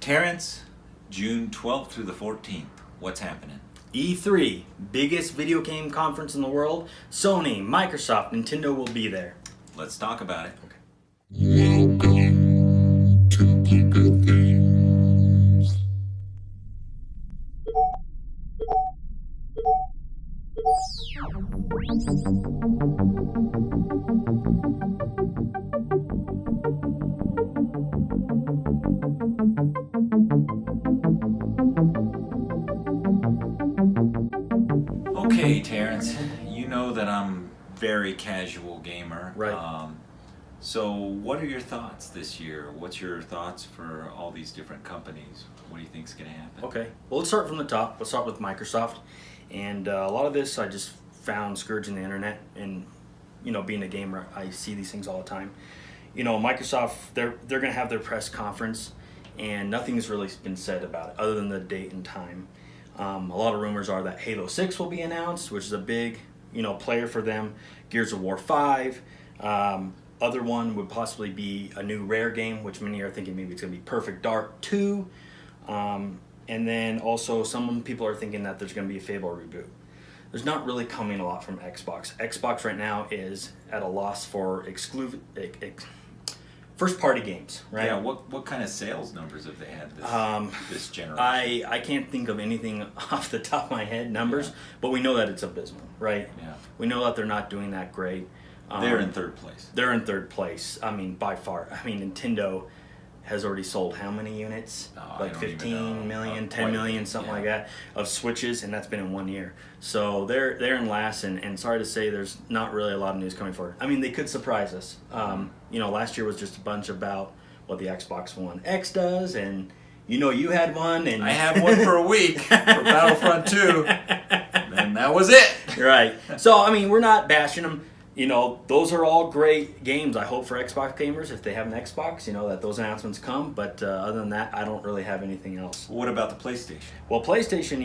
Terrance, June 12th through the 14th. What's happening? E3, biggest video game conference in the world. Sony, Microsoft, Nintendo will be there. Let's talk about it. Welcome to Giga Things. Okay, Terrance, you know that I'm very casual gamer. Right. So what are your thoughts this year? What's your thoughts for all these different companies? What do you think's going to happen? Okay, well, let's start from the top. Let's start with Microsoft. And a lot of this I just found scourging the internet. And, you know, being a gamer, I see these things all the time. You know, Microsoft, they're going to have their press conference, and nothing's really been said about it other than the date and time. A lot of rumors are that Halo 6 will be announced, which is a big, player for them. Gears of War 5. Other one would possibly be a new Rare game, which many are thinking maybe it's going to be Perfect Dark 2. And then also some people are thinking that there's going to be a Fable reboot. There's not really coming a lot from Xbox. Xbox right now is at a loss for first-party games, right? Yeah, what kind of sales numbers have they had this generation? I can't think of anything off the top of my head, numbers, but we know that it's abysmal, right? Yeah. We know that they're not doing that great. They're in third place. They're in third place. I mean, by far. I mean, Nintendo has already sold how many units? I don't 15 even know. million, 10 million, something like that, of Switches, and that's been in 1 year. So they're in last, and sorry to say, there's not really a lot of news coming forward. I mean, they could surprise us. Last year was just a bunch about what the Xbox One X does, and you had one, and I had one for a week for Battlefront 2, and that was it. Right. So, I mean, we're not bashing them. Those are all great games. I hope for Xbox gamers, if they have an Xbox, that those announcements come. But other than that, I don't really have anything else. What about the PlayStation? Well, PlayStation,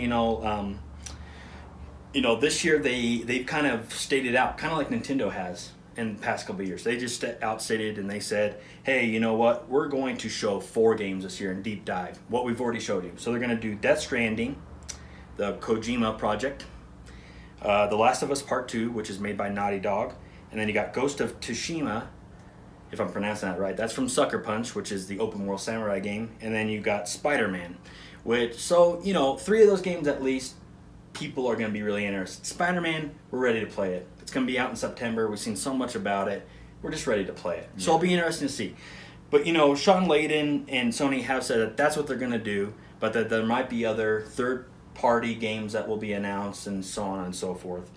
this year they've kind of stated out, kind of like Nintendo has in the past couple of years. They just outstated and they said, hey, you know what? We're going to show 4 games this year in deep dive, what we've already showed you. So they're going to do Death Stranding, the Kojima project, The Last of Us Part 2, which is made by Naughty Dog. And then you got Ghost of Tsushima, if I'm pronouncing that right. That's from Sucker Punch, which is the open world samurai game. And then you got Spider-Man, so 3 of those games at least, people are going to be really interested. Spider-Man, we're ready to play it. It's going to be out in September. We've seen so much about it. We're just ready to play it. Yeah. So it'll be interesting to see. But, Sean Layden and Sony have said that that's what they're going to do, but that there might be other third-party games that will be announced and so on and so forth.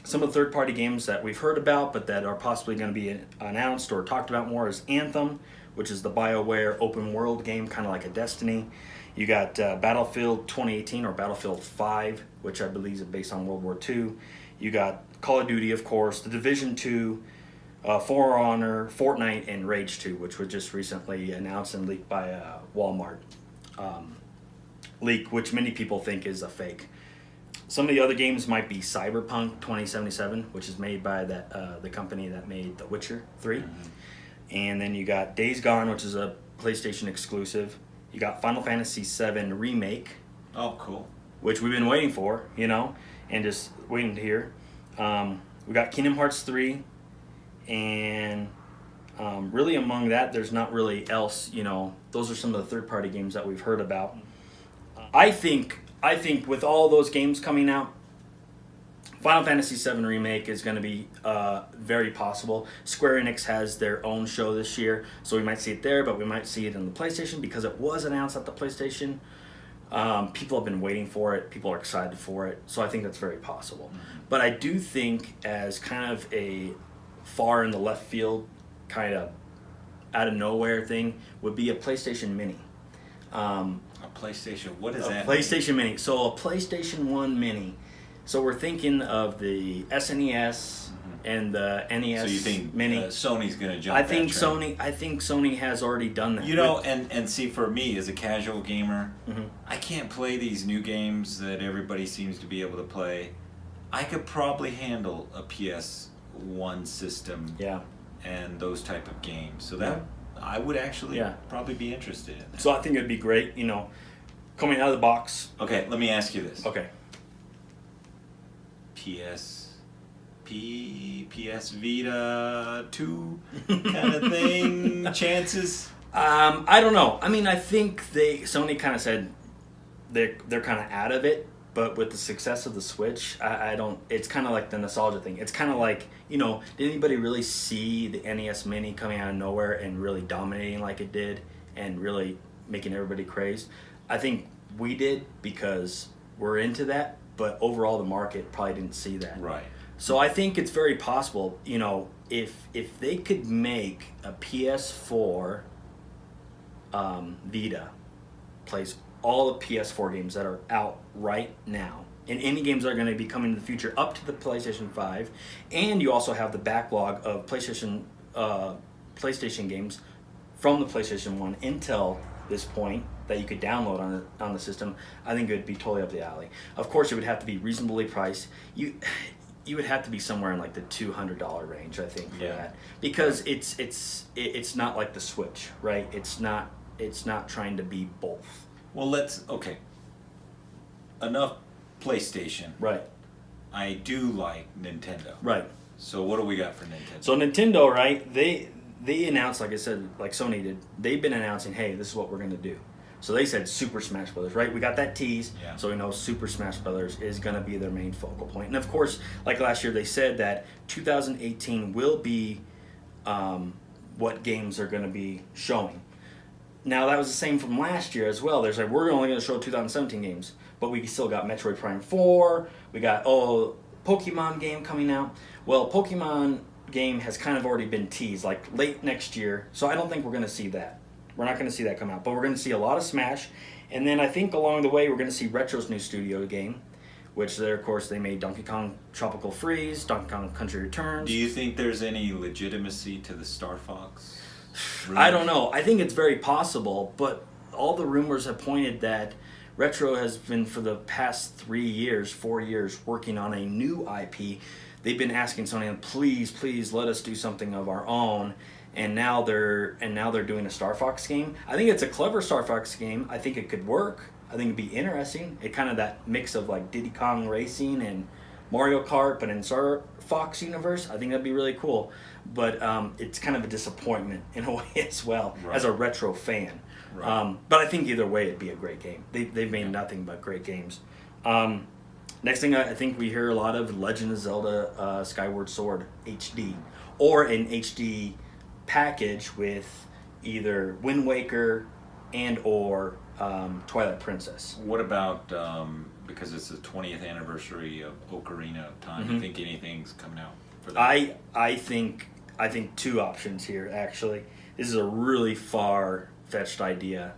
Some of the third-party games that we've heard about but that are possibly going to be announced or talked about more is Anthem, which is the BioWare open-world game, kind of like a Destiny. You got Battlefield 2018 or Battlefield 5, which I believe is based on World War II. You got Call of Duty, of course, The Division 2, For Honor, Fortnite, and Rage 2, which was just recently announced and leaked by Walmart. Leak, which many people think is a fake. Some of the other games might be Cyberpunk 2077, which is made by the company that made The Witcher 3. Mm-hmm. And then you got Days Gone, which is a PlayStation exclusive. You got Final Fantasy VII Remake. Oh, cool. Which we've been waiting for, and just waiting to hear. We got Kingdom Hearts 3. And really among that, there's not really else, Those are some of the third-party games that we've heard about. I think with all those games coming out, Final Fantasy VII Remake is going to be very possible. Square Enix has their own show this year, so we might see it there, but we might see it in the PlayStation because it was announced at the PlayStation. People have been waiting for it. People are excited for it, so I think that's very possible. Mm-hmm. But I do think as kind of a far in the left field, kind of out of nowhere thing, would be a PlayStation Mini. A PlayStation, what is that? A PlayStation Mini. So a PlayStation 1 Mini. So we're thinking of the SNES and the NES. So you think Mini. Sony's going to jump? I think Sony has already done that. And see, for me as a casual gamer, I can't play these new games that everybody seems to be able to play. I could probably handle a PS1 system. Yeah. And those type of games. So that I would actually Yeah. probably be interested in that. So I think it'd be great, coming out of the box. Okay, let me ask you this. Okay. PS Vita 2 kind of thing, chances? I don't know. I mean, I think Sony kind of said they're kind of out of it, but with the success of the Switch, I don't. It's kind of like the nostalgia thing. It's kind of like, did anybody really see the NES Mini coming out of nowhere and really dominating like it did and really making everybody crazed? I think we did because we're into that, but overall the market probably didn't see that. Right. So I think it's very possible, if they could make a PS4 Vita plays all the PS4 games that are out right now, and any games that are going to be coming in the future up to the PlayStation 5, and you also have the backlog of PlayStation games from the PlayStation 1 until this point that you could download on the system, I think it would be totally up the alley. Of course, it would have to be reasonably priced. You would have to be somewhere in like the $200 range, I think, for that, because it's not like the Switch, right? It's not trying to be both. Well, enough PlayStation. Right. I do like Nintendo. Right. So what do we got for Nintendo? So Nintendo, right? They announced, like I said, like Sony did. They've been announcing, hey, this is what we're gonna do. So they said Super Smash Brothers, right? We got that tease, so we know Super Smash Brothers is gonna be their main focal point. And of course, like last year, they said that 2018 will be what games are gonna be showing. Now that was the same from last year as well. There's like, we're only gonna show 2017 games, but we still got Metroid Prime 4. We got Pokemon game coming out. Well, Pokemon game has kind of already been teased, like late next year. So I don't think we're going to see that. We're not going to see that come out, but we're going to see a lot of Smash. And then I think along the way, we're going to see Retro's new studio game, which of course, they made Donkey Kong Tropical Freeze, Donkey Kong Country Returns. Do you think there's any legitimacy to the Star Fox rumor? I don't know. I think it's very possible, but all the rumors have pointed that Retro has been, for the past 4 years, working on a new IP. They've been asking Sony, please let us do something of our own, and now they're doing a Star Fox game. I think it's a clever Star Fox game. I think it could work. I think it'd be interesting. It kind of that mix of like Diddy Kong Racing and Mario Kart, but in Star Fox universe. I think that'd be really cool. But it's kind of a disappointment in a way as well, as a Retro fan. Right. But I think either way, it'd be a great game. They've made nothing but great games. Next thing, I think we hear a lot of Legend of Zelda Skyward Sword HD, or an HD package with either Wind Waker and or Twilight Princess. What about, because it's the 20th anniversary of Ocarina of Time, you think anything's coming out for that? I think two options here, actually. This is a really far-fetched idea,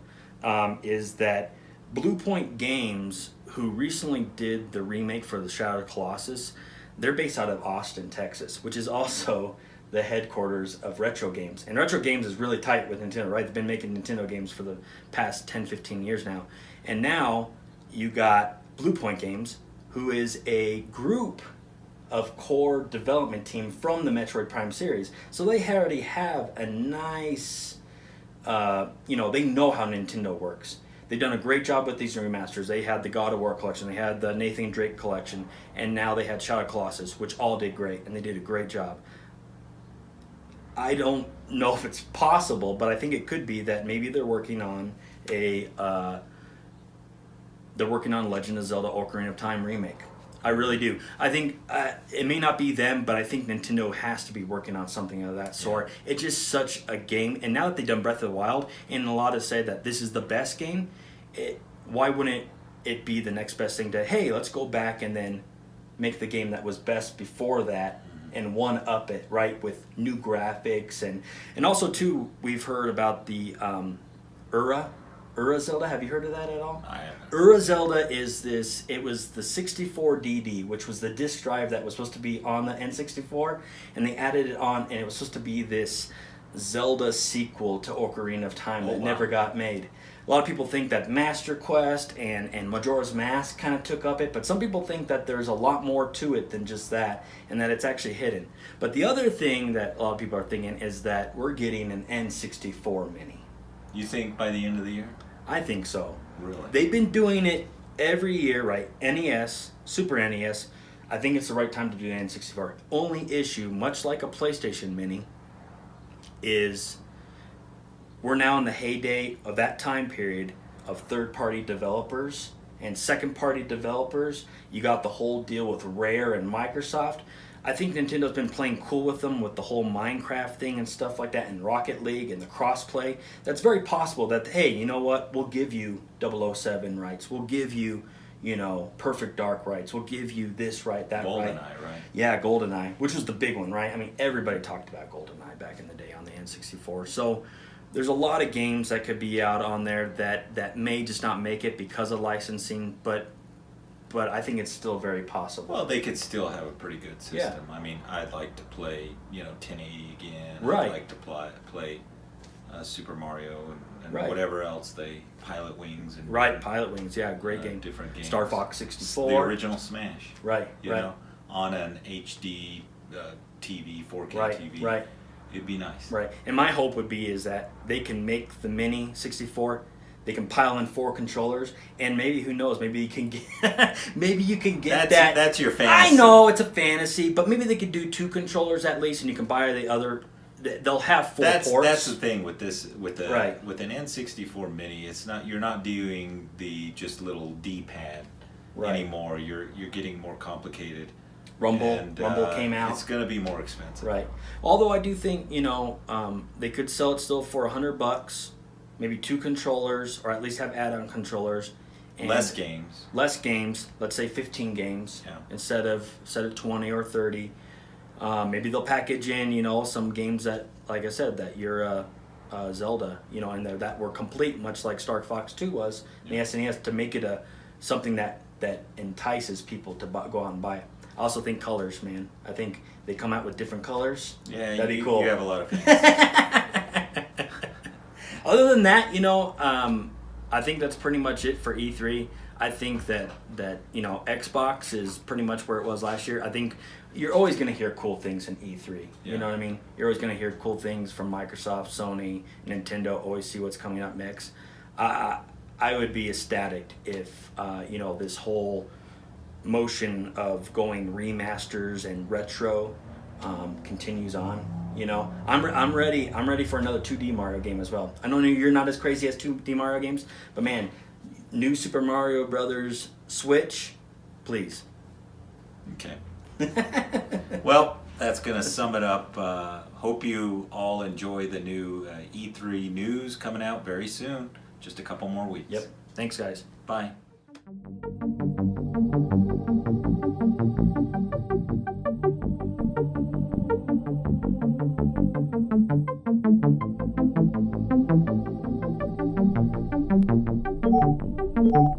is that Blue Point Games, who recently did the remake for the Shadow of the Colossus, they're based out of Austin, Texas, which is also the headquarters of Retro Games. And Retro Games is really tight with Nintendo, right? They've been making Nintendo games for the past 10, 15 years now. And now you got Blue Point Games, who is a group of core development team from the Metroid Prime series. So they already have a nice, they know how Nintendo works. They've done a great job with these remasters. They had the God of War collection, they had the Nathan Drake collection, and now they had Shadow of the Colossus, which all did great, and they did a great job. I don't know if it's possible, but I think it could be that maybe they're working on Legend of Zelda Ocarina of Time remake. I really do. I think it may not be them, but I think Nintendo has to be working on something of that sort. Yeah. It's just such a game, and now that they've done Breath of the Wild, and a lot have said that this is the best game, why wouldn't it be the next best thing to, hey, let's go back and then make the game that was best before that and one-up it, right, with new graphics. And also, too, we've heard about the Ura Zelda. Have you heard of that at all? I haven't. Ura Zelda is this, it was the 64DD, which was the disc drive that was supposed to be on the N64, and they added it on, and it was supposed to be this Zelda sequel to Ocarina of Time that wow. never got made. A lot of people think that Master Quest and Majora's Mask kind of took up it, but some people think that there's a lot more to it than just that, and that it's actually hidden. But the other thing that a lot of people are thinking is that we're getting an N64 Mini. You think by the end of the year? I think so. Really? They've been doing it every year, right? NES, Super NES. I think it's the right time to do an N64. Only issue, much like a PlayStation Mini, is we're now in the heyday of that time period of third-party developers and second-party developers. You got the whole deal with Rare and Microsoft. I think Nintendo's been playing cool with them with the whole Minecraft thing and stuff like that, and Rocket League and the crossplay. That's very possible that, hey, you know what, we'll give you 007 rights. We'll give you, Perfect Dark rights. We'll give you this right, that right. GoldenEye, right? Yeah, GoldenEye, which was the big one, right? I mean, everybody talked about GoldenEye back in the day on the N64. So there's a lot of games that could be out on there that may just not make it because of licensing, but I think it's still very possible. Well, they could still have a pretty good system. Yeah. I mean, I'd like to play, 1080 again. Right. I'd like to play Super Mario and Right. whatever else they Pilot Wings and Right, Pilot Wings, yeah, great game. different games. Star Fox 64. The original Smash. Right, You right. know, on an HD TV, 4K Right, TV. right. It'd be nice. Right, and my hope would be is that they can make the Mini 64. They can pile in 4 controllers, and maybe, who knows, maybe you can get that. That's your fantasy. I know it's a fantasy, but maybe they could do 2 controllers at least, and you can buy the other. They'll have 4 ports. That's the thing with this with an Right. N64 Mini. It's not, you're not doing the just little D-pad Right. anymore. You're getting more complicated. Rumble And, came out. It's going to be more expensive. Right. Although I do think they could sell it still for $100, maybe 2 controllers, or at least have add-on controllers. And Less games. Less games. Let's say 15 games instead of 20 or 30. Maybe they'll package in some games that, like I said, that you're Zelda, in there that were complete, much like Star Fox 2 was in the SNES, to make it something that entices people to go out and buy it. I also think colors, man. I think they come out with different colors. Yeah, that'd be cool. You have a lot of fans. Other than that, I think that's pretty much it for E3. I think that Xbox is pretty much where it was last year. I think you're always going to hear cool things in E3. Yeah. You know what I mean? You're always going to hear cool things from Microsoft, Sony, Nintendo. Always see what's coming up next. I would be ecstatic if this whole motion of going remasters and retro continues on. I'm ready. I'm ready for another 2D Mario game as well. I know you're not as crazy as 2D Mario games, but man, new Super Mario Brothers Switch, please. Okay. Well, that's going to sum it up. Hope you all enjoy the new E3 news coming out very soon. Just a couple more weeks. Yep. Thanks, guys. Bye. Thank you.